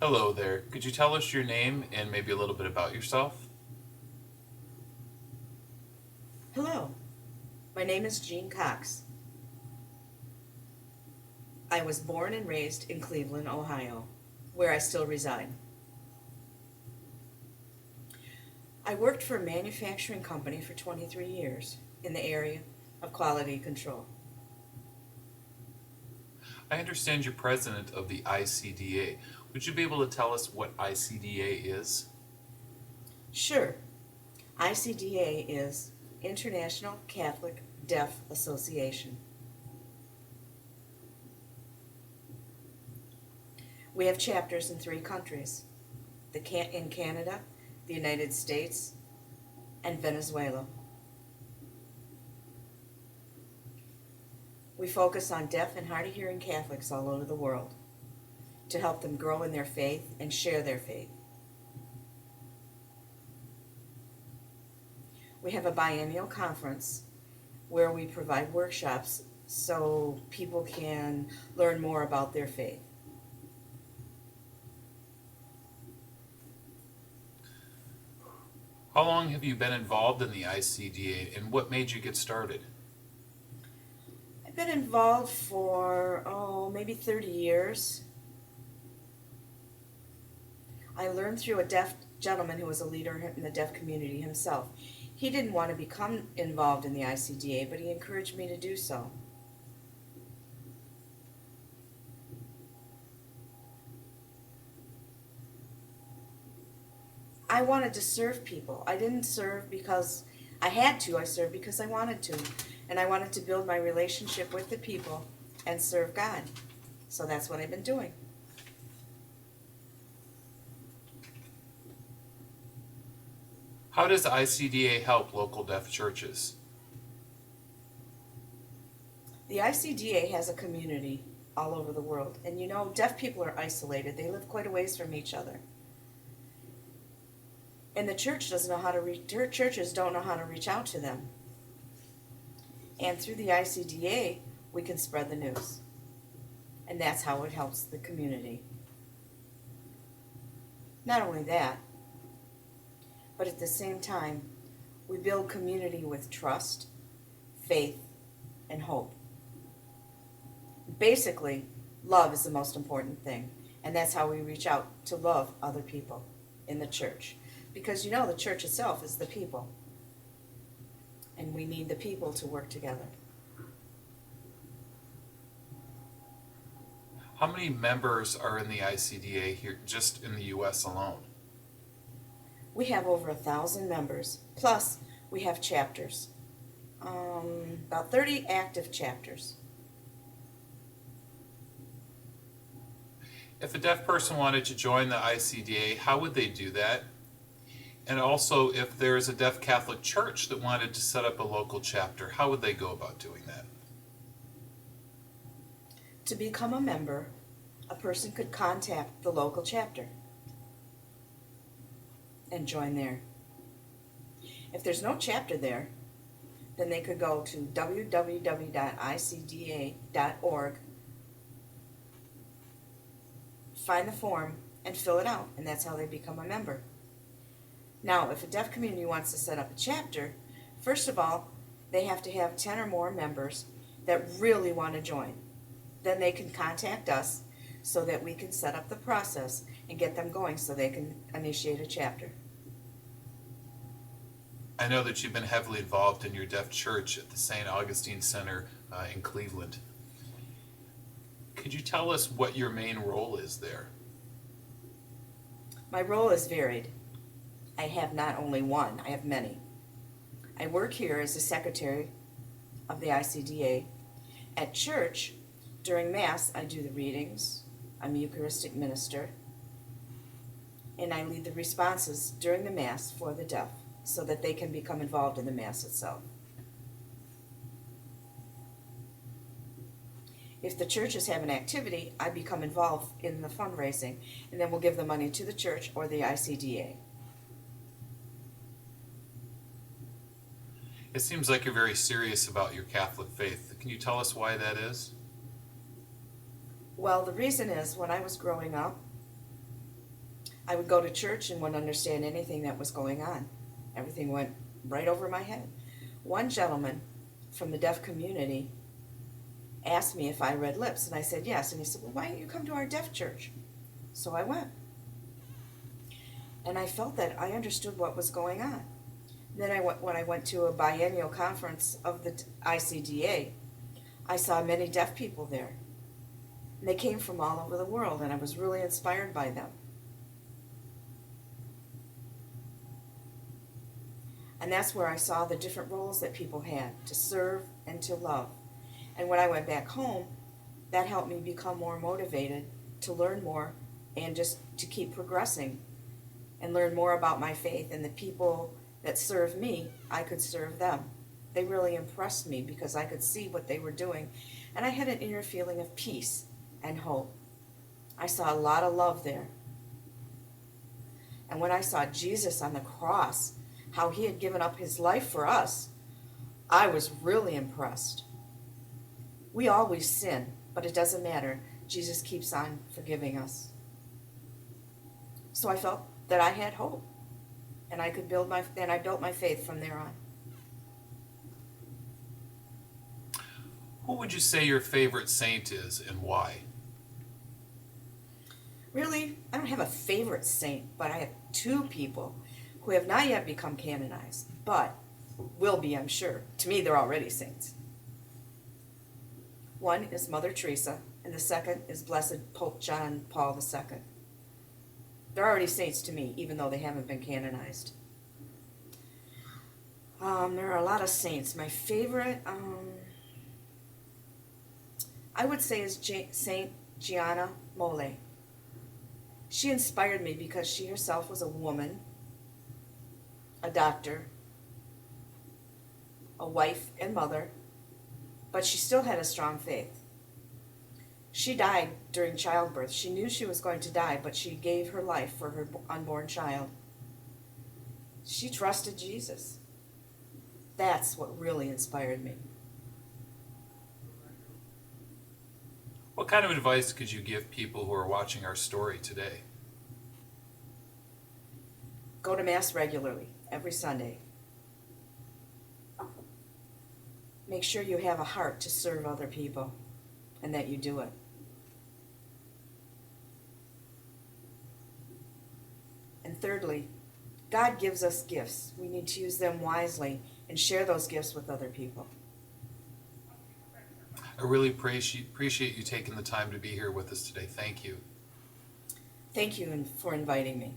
Hello there. Could you tell us your name and maybe a little bit about yourself? Hello, my name is Jean Cox. I was born and raised in Cleveland, Ohio, where I still reside. I worked for a manufacturing company for 23 years in the area of quality control. I understand you're president of the ICDA. Would you be able to tell us what ICDA is? Sure, ICDA is International Catholic Deaf Association. We have chapters in 3 countries, in Canada, the United States, and Venezuela. We focus on deaf and hard of hearing Catholics all over the world to help them grow in their faith and share their faith. We have a biennial conference where we provide workshops so people can learn more about their faith. How long have you been involved in the ICDA and what made you get started? I've been involved for, maybe 30 years. I learned through a deaf gentleman who was a leader in the deaf community himself. He didn't want to become involved in the ICDA, but he encouraged me to do so. I wanted to serve people. I didn't serve because I had to, I served because I wanted to. And I wanted to build my relationship with the people and serve God. So that's what I've been doing. How does ICDA help local deaf churches? The ICDA has a community all over the world. And you know, deaf people are isolated. They live quite a ways from each other. And the church doesn't know how to churches don't know how to reach out to them. And through the ICDA, we can spread the news. And that's how it helps the community. Not only that, but at the same time, we build community with trust, faith, and hope. Basically, love is the most important thing. And that's how we reach out to love other people in the church. Because you know the church itself is the people. And we need the people to work together. How many members are in the ICDA here, just in the US alone? We have over 1,000 members. Plus, we have chapters. About 30 active chapters. If a deaf person wanted to join the ICDA, how would they do that? And also, if there's a deaf Catholic church that wanted to set up a local chapter, how would they go about doing that? To become a member, a person could contact the local chapter and join there. If there's no chapter there, then they could go to www.icda.org, find the form, and fill it out, and that's how they become a member. Now, if a deaf community wants to set up a chapter, first of all, they have to have 10 or more members that really want to join. Then they can contact us so that we can set up the process and get them going so they can initiate a chapter. I know that you've been heavily involved in your deaf church at the St. Augustine Center in Cleveland. Could you tell us what your main role is there? My role is varied. I have not only one, I have many. I work here as the secretary of the ICDA. At church, during Mass, I do the readings. I'm a Eucharistic minister. And I lead the responses during the Mass for the deaf so that they can become involved in the Mass itself. If the churches have an activity, I become involved in the fundraising, and then we'll give the money to the church or the ICDA. It seems like you're very serious about your Catholic faith. Can you tell us why that is? Well, the reason is when I was growing up, I would go to church and wouldn't understand anything that was going on. Everything went right over my head. One gentleman from the deaf community asked me if I read lips, and I said yes. And he said, well, why don't you come to our deaf church? So I went. And I felt that I understood what was going on. Then when I went to a biennial conference of the ICDA, I saw many deaf people there. And they came from all over the world, and I was really inspired by them. And that's where I saw the different roles that people had, to serve and to love. And when I went back home, that helped me become more motivated to learn more and just to keep progressing and learn more about my faith. And the people that served me, I could serve them. They really impressed me because I could see what they were doing. And I had an inner feeling of peace and hope. I saw a lot of love there. And when I saw Jesus on the cross, how he had given up his life for us, I was really impressed. We always sin, but it doesn't matter. Jesus keeps on forgiving us. So I felt that I had hope, and I built my faith from there on. Who would you say your favorite saint is and why? Really, I don't have a favorite saint, but I have two people who have not yet become canonized, but will be, I'm sure. To me, they're already saints. One is Mother Teresa, and the second is Blessed Pope John Paul II. They're already saints to me, even though they haven't been canonized. There are a lot of saints. My favorite, I would say, is Saint Gianna Mole. She inspired me because she herself was a woman, a doctor, a wife and mother, but she still had a strong faith. She died during childbirth. She knew she was going to die, but she gave her life for her unborn child. She trusted Jesus. That's what really inspired me. What kind of advice could you give people who are watching our story today? Go to Mass regularly, every Sunday. Make sure you have a heart to serve other people and that you do it. And thirdly, God gives us gifts. We need to use them wisely and share those gifts with other people. I really appreciate you taking the time to be here with us today. Thank you. Thank you for inviting me.